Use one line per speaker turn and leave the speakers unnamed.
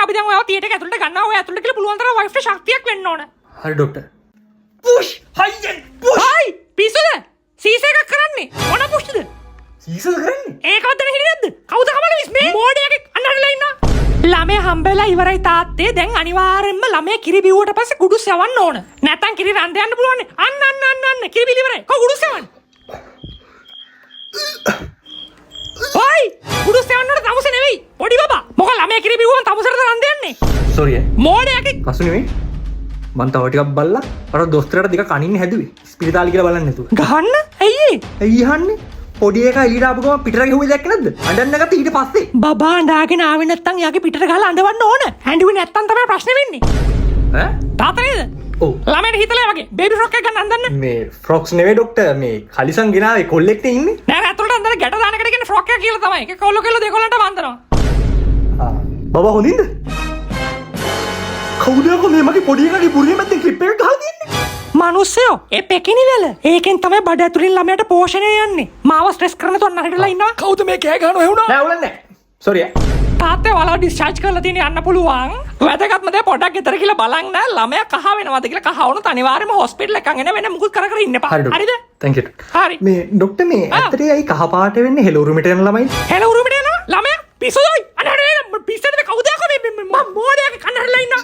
දැන් අපි දැන් ඔයාව තියටර් එක ඇතුළට ගන්නවා. ඔය ඇතුළට කියලා පුළුවන් තරම් වයිෆ්ට ශක්තියක් වෙන්න ඕන.
හරි ඩොක්ටර්. පුෂ්! හයියෙන් පුෂ්!
හයි! පිස්සුද? සීස එකක් කරන්නේ. මොන පුෂ්ද?
සීසල් කරන්නේ?
ඒකවත් දැන හිටියේ නැද්ද? කවුද කමල මිස් මේ? මෝඩයෙක් අන්නහරලා ඉන්නවා. ළමයා හම්බෙලා ඉවරයි තාත්තේ. දැන් අනිවාර්යෙන්ම ළමයා කිරි බිව්වට පස්සේ කුඩු සෙවන්න ඕන. නැත්තම් කිරි රන්ද යන්න පුළුවන්. අන්න කිරි බිලි ඉවරයි. කො කුඩු සෙවන්න. ඔයි! කුඩු සෙවන්නට තමුස නෙවෙයි. පොඩි බබා. මොකද ළමයා කිරි බිව්වම තමුසට රන්ද යන්නේ.
සෝරි ඈ.
මෝඩයෙක්.
කසු නෙවෙයි. මං තව ටිකක් බල්ලා අර දොස්තරට දෙක කනින්න හැදුවේ. ස්පිරිතාලි කියලා බලන්න නැතුව.
ගහන්න? ඇයි?
ඇයි අහන්නේ? පොඩි එකා එළියට ආපු ගමන් පිටර ගෙහුවේ දැක්කේ නැද්ද? අඬන්න ගත්ත ඊට පස්සේ.
බබා අඬාගෙන ආවේ නැත්තම් යාගේ පිටට ගහලා අඬවන්න ඕන. ඇඬුවේ නැත්තම් තමයි ප්‍රශ්නේ වෙන්නේ.
ඈ?
තාත්තා නේද?
ඔව්.
ළමයට හිතලා වගේ බේබි ෆ්‍රොක් එක ගන්න අඳන්න.
මේ ෆ්‍රොක්ස් නෙවෙයි ඩොක්ටර් මේ කලිසම් ගෙනාවේ කොල්ලෙක්ට ඉන්නේ.
නෑ ඇතුළට අඳලා ගැට දාන එකට කියන්නේ ෆ්‍රොක් එක කියලා තමයි. ඒක කොල්ල දෙකොල්ලන්ට වන්දනවා.
බබා හොඳින්ද? කවුද මේ මගේ පොඩි එකාගේ බුරිය මැද්දේ ක්ලිප් එකක් ගහලා තියන්නේ?
මිනිස්සයෝ ඒ පෙකිනි වල. ඒකෙන් තමයි බඩ ඇතුලින් ළමයට පෝෂණය යන්නේ. මාව ස්ට්‍රෙස් කරන තොන්න හිටලා ඉන්නවා.
කවුද මේ කෑ ගහනවා එහෙුණා?
නෑ උලන්නේ නෑ. සෝරි ඈ.
තාත්තේ වලව ඩිස්චාර්ජ් කරලා තියෙන යන්න පුළුවන්. වැදගත්ම දේ පොඩ්ඩක් ගෙදර කියලා බලන්න. ළමයා කහ වෙනවද කියලා කහ වුණොත් අනිවාර්යයෙන්ම හොස්පිටල් එකක් ගෙන වෙන මුකුත් කර එන්න එපා. හරිද?
thank you.
හරි.
මේ ඩොක්ටර් මේ ඇත්තටම ඇයි කහ පාට වෙන්නේ හෙළ උරුමෙට යන ළමයි?
හෙළ උරුමට යනවා ළමයා පිස්සුදයි. අනේ පිස්සුද කවුද යකෝ මේ මම මෝඩයාගේ කන්න හරලා ඉන්නවා.